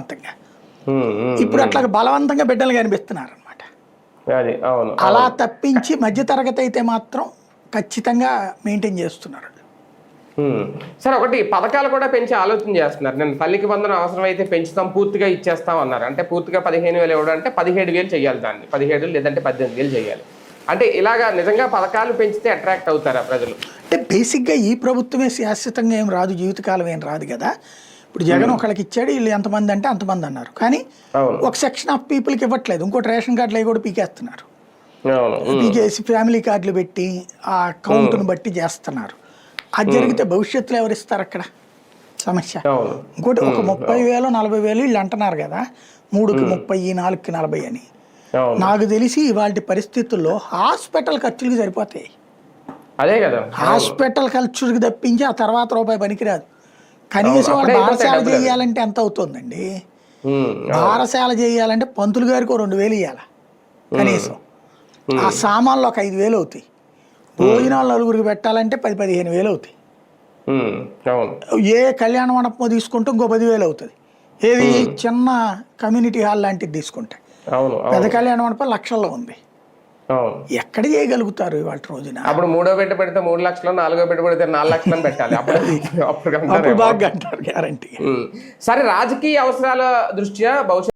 బలవంతంగా. ఇప్పుడు అట్లా బలవంతంగా బిడ్డలు కనిపిస్తున్నారు అనమాట. అలా తప్పించి మధ్యతరగతి అయితే మాత్రం ఖచ్చితంగా మెయింటైన్ చేస్తున్నారు. సరే, ఒకటి పథకాలు కూడా పెంచి ఆలోచన చేస్తున్నారు. నేను తల్లికి వందనం అవసరం అయితే పెంచుతాం, పూర్తిగా ఇచ్చేస్తాం అన్నారు. అంటే పూర్తిగా 15,000 ఇవ్వడం అంటే 17,000 చేయాలి, దాన్ని 17 లేదంటే 18,000 చేయాలి. అంటే ఇలాగా నిజంగా పథకాలు పెంచితే అట్రాక్ట్ అవుతారా ప్రజలు? అంటే బేసిక్గా ఈ ప్రభుత్వమే శాశ్వతంగా ఏం రాదు, జీవితకాలం ఏం రాదు కదా. ఇప్పుడు జగన్ ఒకళ్ళకి ఇచ్చాడు, వీళ్ళు ఎంతమంది అంటే అంతమంది అన్నారు, కానీ ఒక సెక్షన్ ఆఫ్ పీపుల్కి ఇవ్వట్లేదు. ఇంకోటి రేషన్ కార్డులు అవి కూడా పీకేస్తున్నారు. పీకేసి ఫ్యామిలీ కార్డులు పెట్టి ఆ కౌంట్ను బట్టి చేస్తున్నారు. అది జరిగితే భవిష్యత్తులో ఎవరిస్తారు అక్కడ సమస్య. ఇంకోటి ఒక 30,000 40,000 వీళ్ళు అంటున్నారు కదా, 3కి 30 4కి 40 అని. నాకు తెలిసి ఇవాళ పరిస్థితుల్లో హాస్పిటల్ ఖర్చులకి సరిపోతాయి. అదే కదా, హాస్పిటల్ ఖర్చులకి తప్పించి ఆ తర్వాత రూపాయి పనికిరాదు. కనీసం వాళ్ళు బారసాల చేయాలంటే ఎంత అవుతుందండి? బారసాల చేయాలంటే పంతులు గారికి 2,000 ఇవ్వాలి కనీసం. ఆ సామాన్లు ఒక 5,000 అవుతాయి. భోజనాలు నలుగురికి పెట్టాలంటే 10-15,000 అవుతాయి. ఏ కళ్యాణ మండపం తీసుకుంటే ఇంకో 10,000 అవుతుంది. ఏది చిన్న కమ్యూనిటీ హాల్ లాంటిది తీసుకుంటే. పెద్ద కళ్యాణ మండపం లక్షల్లో ఉంది. ఎక్కడ చేయగలుగుతారు ఇవాళ రోజున? అప్పుడు 3వ బిడ్డ పెడితే 3 లక్షలు, 4వ బిడ్డ పెడితే 4 లక్షలు పెట్టాలి. అప్పుడు బాగా అంటారు గ్యారంటీ. సరే, రాజకీయ అవసరాల దృష్ట్యా భవిష్యత్